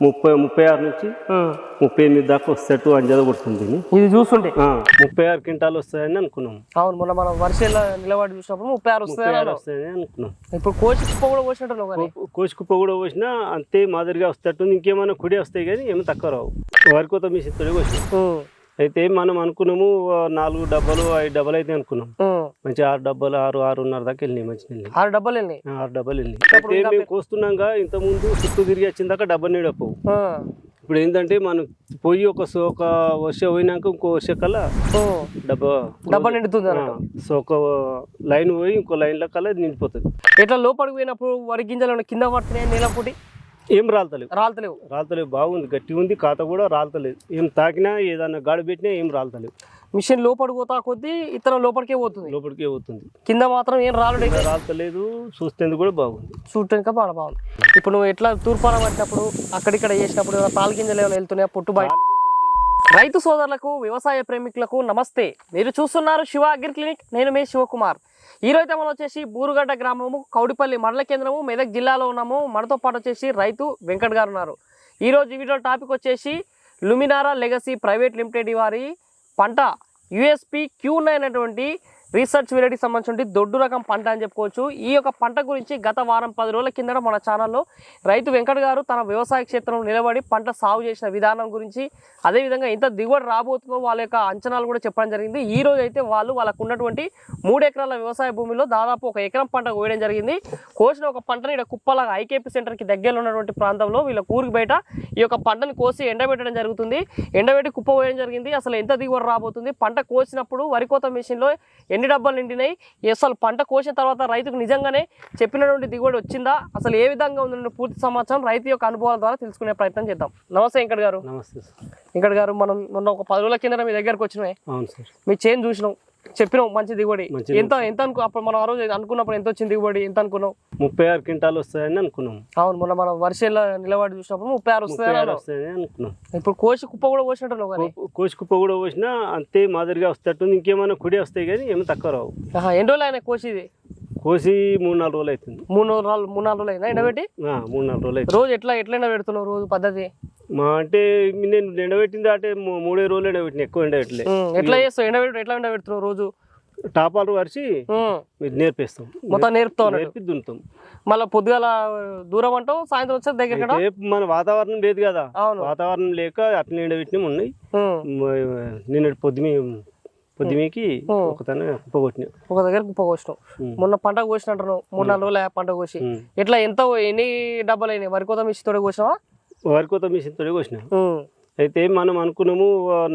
36 నుంచి 38 దాకా వస్తట్టు అంజద కొడుతుంది. ఇది చూస్తుంటే 36 క్వింటాలు వస్తాయని అనుకున్నాం. అవును, మొన్న మనం వర్షాల నిలబడి చూసినప్పుడు 36 వస్తాయని అనుకున్నాం. ఇప్పుడు కోసి కుప్ప కూడా పోసినట్టు కానీ కోసి కుప్ప కూడా పోసినా అంతే మాదిరిగా వస్తట్టు. ఇంకేమైనా కుడి వస్తాయి కానీ ఏమో తక్కువ రావు. వరి కోత మిషన్ తోటి కోసినాం. అయితే మనం అనుకున్నాము 4 డబ్బాలు 5 డబ్బాలు అయితే అనుకున్నాం. మంచి 6 డబ్బాలు 6-6.5 దాకా వెళ్ళినాయి. మంచి 6 డబ్బాలు వెళ్ళినాయి. 6 డబ్బాలు వెళ్ళినాయి. అయితే మేము కోస్తున్నాగా ఇంత ముందు చుట్టూ తిరిగి వచ్చిన దాకా డబ్బా నీడపోవు. ఇప్పుడు ఏంటంటే మనం పోయి ఒక వర్ష పోయినాక ఇంకో వర్ష కల్లా డబ్బా నిండుతుంది. సో ఒక లైన్ పోయి ఇంకో లైన్ల కల్లా నిండిపోతుంది. ఇట్లా లోపలికి పోయినప్పుడు వరి గింజలు కింద పడుతున్నాయి, నేలపూటి ఏం రాలతలేవు. బాగుంది, గట్టిగా ఉంది. ఖాతా కూడా రాలతలేదు. ఏం తాకినా ఏదన్నా గాడి పెట్టినా ఏం రాలతలేవు. మిషన్ లోపలికి పోతా కొద్దీ ఇతర లోపలికే పోతుంది. కింద మాత్రం ఏం రాలతలేదు. చూస్తేందుకు కూడా బాగుంది. చూడటానికి బాగుంది. ఇప్పుడు నువ్వు ఎట్లా తూర్పాన పట్టినప్పుడు అక్కడిక్కడ చేసినప్పుడు పాల గింజలు ఏమైనా వెళ్తున్నాయా? పొట్టు బయట. రైతు సోదరులకు, వ్యవసాయ ప్రేమికులకు నమస్తే. మీరు చూస్తున్నారు శివ అగ్రి క్లినిక్. నేను మీ శివకుమార్. ఈరోజు మనం వచ్చేసి బూరుగడ్డ గ్రామము, కౌడిపల్లి మండల కేంద్రము, మెదక్ జిల్లాలో ఉన్నాము. మనతో పాటు వచ్చేసి రైతు వెంకట్ గారు ఉన్నారు. ఈరోజు ఈ వీడియో టాపిక్ వచ్చేసి లుమినారా లెగసీ ప్రైవేట్ లిమిటెడ్ వారి పంట USP Q9 అనేటువంటి రీసెర్చ్ వెరైటీకి సంబంధించి దొడ్డు రకం పంట అని చెప్పుకోవచ్చు. ఈ యొక్క పంట గురించి గత వారం 10 రోజుల కిందట మన ఛానల్లో రైతు వెంకట్ గారు తన వ్యవసాయ క్షేత్రంలో నిలబడి పంట సాగు చేసిన విధానం గురించి, అదేవిధంగా ఎంత దిగుబడి రాబోతుందో వాళ్ళ యొక్క అంచనాలు కూడా చెప్పడం జరిగింది. ఈ రోజు అయితే వాళ్ళకు ఉన్నటువంటి 3 ఎకరాల వ్యవసాయ భూమిలో దాదాపు 1 ఎకరం పంట కోయడం జరిగింది. కోసిన ఒక పంటని ఇక్కడ కుప్పలాగా IKP సెంటర్కి దగ్గరలో ఉన్నటువంటి ప్రాంతంలో వీళ్ళ ఊరికి బయట ఈ యొక్క పంటని కోసి ఎండబెట్టడం జరుగుతుంది. ఎండబెట్టి కుప్ప పోయడం జరిగింది. అసలు ఎంత దిగుబడి రాబోతుంది, పంట కోసినప్పుడు వరి కోత మిషన్లో ఎన్ని డబ్బాలు నిండినాయి, అసలు పంట కోసిన తర్వాత రైతుకు నిజంగానే చెప్పినటువంటి దిగుబడి వచ్చిందా, అసలు ఏ విధంగా ఉందన్న పూర్తి సమాచారం రైతు యొక్క అనుభవాల ద్వారా తెలుసుకునే ప్రయత్నం చేద్దాం. నమస్తే వెంకట్ గారు. నమస్తే వెంకట్ గారు, మనం మొన్న ఒక 10 రోజుల కింద మీ దగ్గరకు వచ్చినాయి. అవును సార్. మీ చేను చూసినాం, చెప్పినాం మంచి దిగుబడి. ఎంత అప్పుడు మనం ఆ రోజు అనుకున్నప్పుడు ఎంత వచ్చింది దిగుబడి, ఎంత అనుకున్నాం? 36 క్వింటాలు వస్తాయని అనుకున్నాం. అవును, మొన్న మనం వర్షాల నిలబడి చూసినప్పుడు 36 వస్తాయని అనుకున్నాం. ఇప్పుడు కోసి కుప్ప కూడా పోసినట్టు కానీ కోసి కుప్ప కూడా పోసినా అంతే మాదిరిగా వస్తట్టు. ఇంకేమైనా కుడి వస్తాయి కానీ ఏమో తక్కువ రావు. ఎన్ని రోజులు అయినా కోసి 3-4 రోజులు అవుతుంది. 3-4 రోజులు అయినా ఎండబెట్టి? 3-4 రోజులు అవుతుంది. రోజు ఎట్లా ఎండబెడుతున్నావు? రోజు పద్ధతి అంటే నేను ఎండబెట్టింది అంటే 3 రోజులు ఎండబెట్టిన, ఎక్కువ ఎండబెట్టలే. ఎట్లా చేస్తావు? ఎట్లా ఎండబెడుతున్నావు? రోజు టాపాలు వరిచి నేర్పిస్తాం. మొత్తం నేర్పి దున్నుతాం. మళ్ళీ పొద్దుగాల దూరం అంటావు, సాయంత్రం వచ్చే దగ్గర. మన వాతావరణం లేదు కదా, వాతావరణం లేక అట్లా ఎండబెట్టినవి ఉన్నాయి. నేను పొద్దుమీకి ఒక దగ్గర కుప్ప కోసినావు. మొన్న పంట కోసినట్టు 3-4 రోజులు పంట కోసి ఎట్లా ఎన్ని డబ్బాలు అయినాయి? వరి కోత మిషన్ తోటి కోసినావా? వరి కోత మిషన్ తోటి కోసినా. అయితే మనం అనుకున్నాము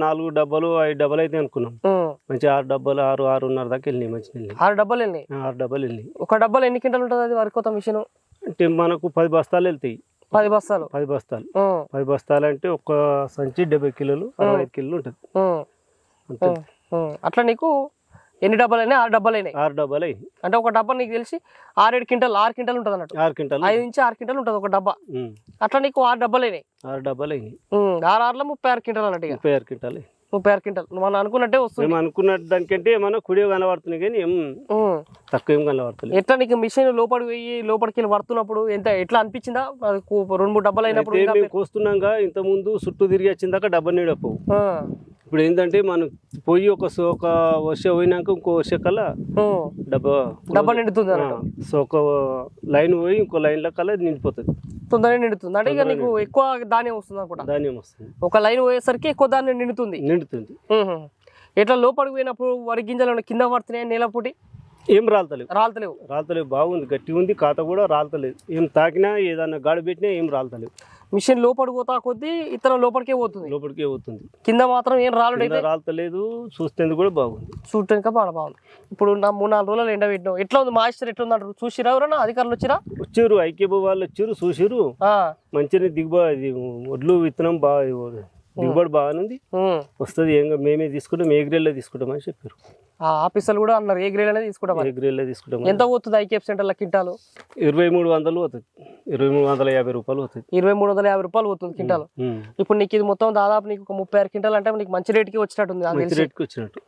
4 డబ్బాలు 5 డబ్బాలు అయితే అనుకున్నాం. మంచి 6 డబ్బాలు 6-6.5 దాకా వెళ్ళినాయి. మంచి 6 డబ్బాలు వెళ్ళినాయి. 6 డబ్బాలు వెళ్ళినాయి. ఒక డబ్బాలు ఎన్ని క్వింటాలు ఉంటుంది అది వరి కోత మిషన్? అంటే మనకు 10 బస్తాలు వెళ్తాయి. 10 బస్తాలు? 10 బస్తాలు. 10 బస్తాలు అంటే ఒక సంచి 70 కిలోలు 65 కిలోలు ఉంటుంది. అట్లా నీకు ఎన్ని డబ్బాలు అయినాయి? 6 డబ్బాలు అయినాయి. 6 డబ్బాలు అయినాయి. అంటే ఒక డబ్బా నీకు తెలిసి 6 క్వింటాలు ఉంటుంది అన్నట్టు. 6 క్వింటాలు, 5 నుంచి 6 క్వింటాలు ఉంటుంది ఒక డబ్బా. అట్లా నీకు 6 డబ్బాలు అయినాయి. 6 డబ్బాలు అయినాయి. 6 36 క్వింటాలు అన్నట్టు. 36 క్వింటాలు. 36 క్వింటాలు మనం అనుకున్నట్టే వస్తుంది. మేము అనుకున్నట్టు దానికంటే ఏమన్నా కుడి కనబడుతున్నాయి కానీ ఏం తక్కువ ఏం కనబడుతుంది. ఎట్లా నీకు మిషన్ లోపలికి వెళ్ళి పడుతున్నప్పుడు ఎట్లా అనిపించిందా? 2-3 డబ్బాలు అయినప్పుడు మేము కోస్తున్నాగా ఇంత ముందు చుట్టూ తిరిగి వచ్చిన దాకా డబ్బా నీడపోవు. ఇప్పుడు ఏంటంటే మనం పోయి ఒక వర్ష పోయినాక ఇంకో వర్ష కల్లా డబ్బా నిండుతుంది. సో ఒక లైన్ పోయి ఇంకో లైన్ల కల్లా నిండిపోతుంది. తొందరగా నిండుతుంది. అంటే ఇక నీకు ఎక్కువ ధాన్యం వస్తుంది అనుకుంటా. ధాన్యం వస్తుంది. ఒక లైన్ పోయేసరికి ఎక్కువ ధాన్యం నిండుతుంది. ఎట్లా లోపలికి పోయినప్పుడు వరి గింజలు కింద పడుతున్నాయి, నేలపూటి ఏం రాలతలేవు. బాగుంది, గట్టిగా ఉంది. ఖాతా కూడా రాలతలేదు. ఏం తాకినా ఏదన్నా గాడి పెట్టినా ఏం రాలతలేవు. మిషన్ లోపలికి పోతా కొద్దీ ఇతర లోపలికే పోతుంది. కింద మాత్రం ఏం రాలతలేదు. చూస్తేందుకు కూడా బాగుంది. చూడటానికి బాగుంది. ఇప్పుడు 3-4 రోజులు ఎండబెట్టినాం. ఎట్లా ఉంది మాయిశ్చర్? ఎట్లా ఉంది చూసిరా? ఎవరన్నా అధికారులు వచ్చారు, ఐక్యబ వాళ్ళు వచ్చారు, చూసిరు. మంచిగా దిగుబడి వడ్లు విత్తనం బాగా దిగుబడి బాగానుంది, వస్తుంది. మేమే తీసుకుంటాం, ఏ గ్రేడ్లో తీసుకుంటాం అని చెప్పారు. ఆఫీసర్లు కూడా అన్నారు ఏ గ్రేడ్ అనేది తీసుకుంటాం. ఎంత పోతుంది IKP సెంటర్ల క్వింటాలు? 2300 పోతుంది. 2350 రూపాయలు పోతుంది. 2350 రూపాయలు పోతుంది క్వింటాలు. ఇప్పుడు నీకు ఇది మొత్తం దాదాపు నీకు 36 క్వింటాలు అంటే నీకు మంచి రేట్కి వచ్చినట్టుంది.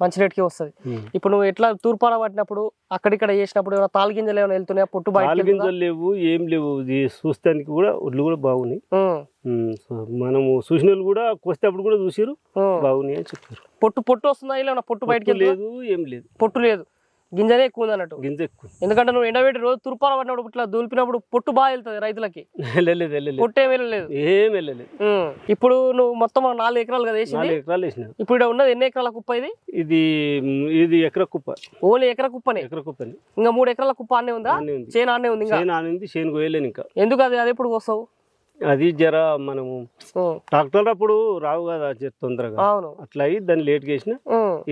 మంచి రేట్కి వస్తుంది. ఇప్పుడు నువ్వు ఎట్లా తూర్పాన పట్టినప్పుడు అక్కడిక్కడ చేసినప్పుడు ఏమైనా తాలు గింజలు ఏమైనా వెళ్తున్నాయా? పొట్టు బయట గింజలు లేవు, ఏం లేవు. చూస్తానికి కూడా ఒడ్లు కూడా బాగున్నాయి. సో మనము చూసిన వాళ్ళు కూడా కోసేటప్పుడు కూడా చూసిరు బాగున్నాయి అని చెప్పారు. పొట్టు వస్తుందా ఇలా పొట్టు బయటకి లేదు ఏం లేదు, పొట్టు లేదు, గింజనే ఎక్కువ ఉంది అన్నట్టు. గింజ ఎక్కువ, ఎందుకంటే నువ్వు ఎండబెట్టి రోజు తుర్పాల పడినప్పుడు ఇట్లా దూల్పినప్పుడు పొట్టు బాగా వెళ్తుంది రైతులకి. పొట్టు ఏం వెళ్ళలేదు, ఏం వెళ్ళలేదు. ఇప్పుడు నువ్వు మొత్తం 4 ఎకరాలు కదా వేసింది? 4 ఎకరాలు వేసిన. ఇప్పుడు ఇక్కడ ఉన్నది ఎన్ని ఎకరాల కుప్ప ఇది? ఇది ఎకరా కుప్ప, ఓన్లీ ఎకరా కుప్పనే. ఎకరా కుప్పని. ఇంకా 3 ఎకరాల కుప్ప అన్నే ఉందా? చేను అన్నే ఉంది. చేను కోయలేను ఇంకా. ఎందుకు అది ఎప్పుడు కోస్తావు? అది జర మనము ట్రాక్టర్ అప్పుడు రావు కదా జర తొందరగా, అట్లా అయ్యి దాన్ని లేట్ వేసిన.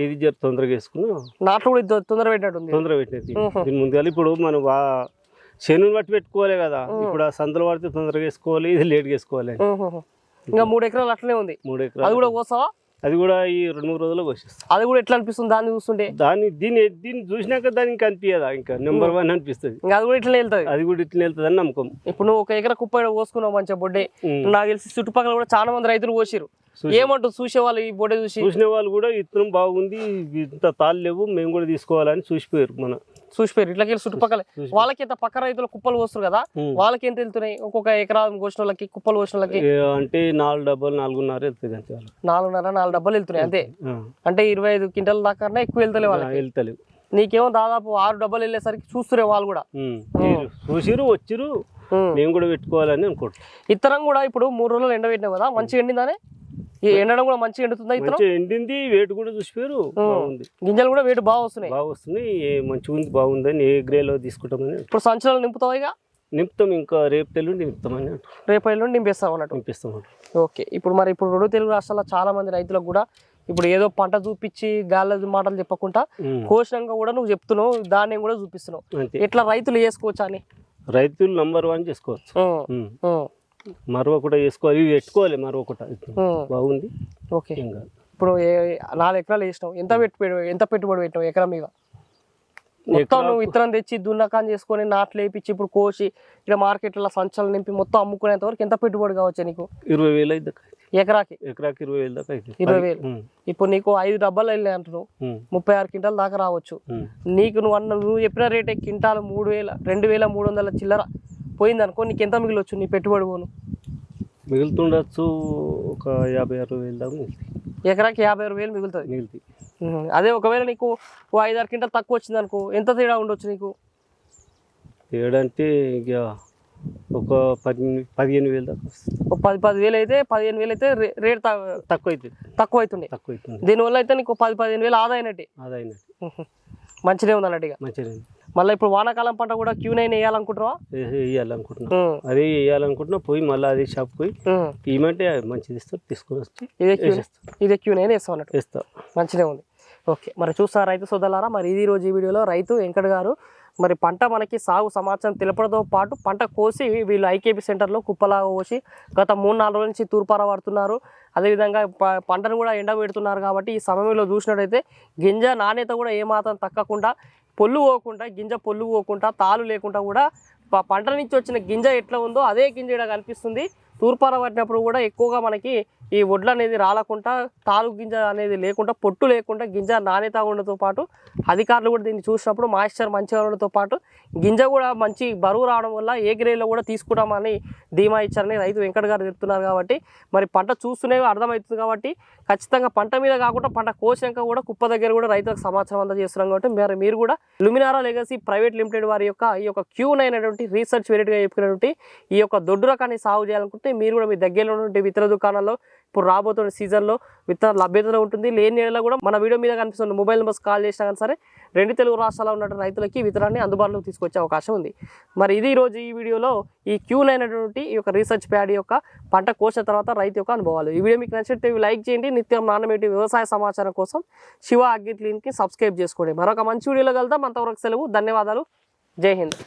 ఇది జర తొందరగా వేసుకున్నా, నాట్లు కూడా తొందర పెట్టినట్టుంది. తొందర పెట్టినది దీని ముందుగా. ఇప్పుడు మనం శనుని బట్టి పెట్టుకోవాలి కదా, ఇప్పుడు ఆ సంతలు పడితే తొందరగా వేసుకోవాలి, ఇది లేట్ వేసుకోవాలి. ఇంకా 3 ఎకరాలు అట్లనే ఉంది. 3 ఎకరాలు అది కూడా కోసావా? అది కూడా ఈ 2-3 రోజుల్లో కోసేస్తాం. అది కూడా ఎట్లా అనిపిస్తుంది దాన్ని చూస్తుంటే? దీన్ని చూసినాక దానికి ఇంకా అనిపించదా, ఇంకా నెంబర్ 1 అనిపిస్తుంది. అది కూడా ఇట్లా వెళ్తుంది, అది కూడా ఇట్లా వెళ్తుంది అని నమ్మకం. ఇప్పుడు నువ్వు 1 ఎకరా కుప్ప కోసుకున్నావు మంచిగా బొడ్డే. నాకు తెలిసి చుట్టుపక్కల కూడా చాలా మంది రైతులు కోసిరు. ఏమంటారు చూసేవాళ్ళు ఈ బొడ్డే చూసిన వాళ్ళు కూడా ఇత్తనం బాగుంది, ఇంత తాళ్ళు లేవు, మేము కూడా తీసుకోవాలని చూసిపోయారు. చూసిపోయారు ఇట్లకి చుట్టుపక్కల వాళ్ళకి. ఎంత పక్క రైతులు కుప్పలు కోస్తారు కదా, వాళ్ళకి ఎంత వెళ్తున్నాయి? ఒక్కొక్క ఎకరా కోసిన వాళ్ళకి, కుప్పలు కోసిన వాళ్ళకి అంటే 4 డబ్బాలు 4.5 వెళ్తుంది అంతే. 4.5-4 డబ్బాలు వెళ్తున్నాయి అంతే. అంటే 25 క్వింటాల దాకా ఎక్కువ వెళ్తలేవు వాళ్ళకి. వెళ్తలేవు. నీకేమో దాదాపు 6 డబ్బాలు వెళ్ళేసరికి చూస్తురే వాళ్ళు కూడా. చూసిరు వచ్చిరు, మేము కూడా పెట్టుకోవాలని అనుకుంటున్నాం. ఇతరం కూడా ఇప్పుడు 3 రోజులు ఎండబెట్టినావు కదా, మంచిగా ఎండిందానే? ఈ ఎండడం కూడా మంచిగా ఎండుతుందా? ఇతరం ఎండింది, వెయిట్ కూడా చూసిపోయారు, బాగుంది. గింజలు కూడా వెయిట్ బాగా వస్తున్నాయి. మంచిగా ఉంది, బాగుందని ఏ గ్రేలో తీసుకుంటామని. ఇప్పుడు సంచులు నింపుతావు? ఇక నింపుతాం, ఇంకా రేపు ఎల్లుండి నింపుతామని. రేపు ఎల్లుండి నింపిస్తాం అన్నట్టు. ఓకే. ఇప్పుడు 2 తెలుగు రాష్ట్రాల్లో చాలా మంది రైతులకు కూడా ఇప్పుడు ఏదో పంట చూపించి గాలి మాటలు చెప్పకుండా కోసినాక కూడా నువ్వు చెప్తున్నావు, ధాన్యం కూడా చూపిస్తున్నావు. ఎట్లా రైతులు వేసుకోవచ్చా అని? రైతులు నంబర్ 1 చేసుకోవచ్చు, మరొకట వేసుకోవాలి, ఇవి పెట్టుకోవాలి మరొకట. బాగుంది. ఓకే. ఇప్పుడు 4 ఎకరాలు వేసినావు, ఎంత పెట్టుబడి పెట్టినావు ఎకరం మీద? మొత్తం నువ్వు విత్తనం తెచ్చి దున్నకాన్ చేసుకొని నాట్లు వేయించి ఇప్పుడు కోసి ఇక్కడ మార్కెట్లో సంచలు నింపి మొత్తం అమ్ముకునేంత వరకు ఎంత పెట్టుబడి కావచ్చు నీకు? 20,000 అయితే ఎకరాకి 20,000 దాకా. 20,000. ఇప్పుడు నీకు 5 డబ్బాలు వెళ్ళాయి అంటున్నావు, 36 క్వింటాల దాకా రావచ్చు. నీకు నువ్వు చెప్పిన రేటే క్వింటాలు 2,300 చిల్లర పోయింది అనుకో, నీకు ఎంత మిగిలొచ్చు నీ పెట్టుబడి? పోను మిగులుతుండొచ్చు ఒక 50,000-60,000 దాకా మిగులుతుంది. ఎకరాకి 56,000 మిగులుతుంది. అదే ఒకవేళ నీకు 5-6 క్వింటాలు తక్కువ వచ్చింది అనుకో, ఎంత తేడా ఉండొచ్చు నీకు? తేడా అంటే ఇక ఒక 15,000 దాకా వస్తుంది. ఒక 10,000 అయితే 15,000 అయితే రేట్ తక్కువ అవుతుంది. దీనివల్ల అయితే నీకు 10,000-15,000 ఆదా అయినట్టు. మంచిగా ఉంది అన్నట్టుగా. మంచిగా. మళ్ళీ ఇప్పుడు వానాకాలం పంట కూడా Q9 వేయాలనుకుంటున్నావా? వేయాలనుకుంటున్నా. పోయి మళ్ళీ అదే షాప్ పోయి ఏమంటే మంచిది ఇస్తారు, తీసుకొని వచ్చి ఇదే Q9 వేస్తావు అన్నట్టు. వేస్తావు. మంచిగా ఉంది. ఓకే. మరి చూస్తారా రైతు సోదరులారా, మరి ఇది రోజు ఈ వీడియోలో రైతు వెంకట్ గారు మరి పంట మనకి సాగు సమాచారం తెలపడంతో పాటు పంట కోసి వీళ్ళు ఐకేపీ సెంటర్లో కుప్పలాగా కోసి గత 3-4 రోజుల నుంచి తూర్పార పడుతున్నారు. అదేవిధంగా పంటను కూడా ఎండ పెడుతున్నారు. కాబట్టి ఈ సమయంలో చూసినట్టయితే గింజ నాణ్యత కూడా ఏమాత్రం తగ్గకుండా, పొల్లు పోకుండా, గింజ పొల్లు పోకుండా, తాలు లేకుండా కూడా పంట నుంచి వచ్చిన గింజ ఎట్లా ఉందో అదే గింజ ఇక్కడ కనిపిస్తుంది. తూర్పార పట్టినప్పుడు కూడా ఎక్కువగా మనకి ఈ వడ్లు అనేది రాలకుండా, తాలు గింజ అనేది లేకుండా, పొట్టు లేకుండా గింజ నాణ్యత ఉండడంతో పాటు అధికారులు కూడా దీన్ని చూసినప్పుడు మాయిశ్చర్ మంచిగా ఉండడంతో పాటు గింజ కూడా మంచి బరువు రావడం వల్ల ఏ గ్రేడ్లో కూడా తీసుకుంటామని ధీమా ఇచ్చారని రైతు వెంకట్ గారు చెప్తున్నారు. కాబట్టి మరి పంట చూస్తూనే అర్థమవుతుంది. కాబట్టి ఖచ్చితంగా పంట మీద కాకుండా పంట కోసినాక కూడా కుప్ప దగ్గర కూడా రైతులకు సమాచారం అందజేస్తున్నాం. కాబట్టి మీరు కూడా లుమినారా లెగసీ ప్రైవేట్ లిమిటెడ్ వారి ఈ యొక్క Q9 అనేటువంటి రీసెర్చ్ వెరైటీగా చెప్పుకున్నటువంటి ఈ యొక్క దొడ్డు రకాన్ని సాగు చేయాలనుకుంటే మీరు కూడా మీ దగ్గరలో ఉన్నటువంటి విత్తన దుకాణాల్లో ఇప్పుడు రాబోతున్న సీజన్లో విత్తన లభ్యతలో ఉంటుంది. లేని ఏళ్ళలో కూడా మన వీడియో మీద కనిపిస్తున్న మొబైల్ నెంబర్స్ కాల్ చేసినా కానీ సరే 2 తెలుగు రాష్ట్రాల్లో ఉన్న రైతులకి విత్తనాన్ని అందుబాటులోకి తీసుకొచ్చే అవకాశం ఉంది. మరి ఇది ఈరోజు ఈ వీడియోలో ఈ Q9 అనేటువంటి ఈ యొక్క రీసెర్చ్ ప్యాడ్ యొక్క పంట కోసిన తర్వాత రైతు యొక్క అనుభవాలు. ఈ వీడియో మీకు నచ్చితే లైక్ చేయండి. నిత్యం నాణ్యమైన వ్యవసాయ సమాచారం కోసం శివ అగ్రి క్లినిక్ని సబ్స్క్రైబ్ చేసుకోండి. మరొక మంచి వీడియోలో కలుద్దాం. అంతవరకు సెలవు. ధన్యవాదాలు. జై హింద్.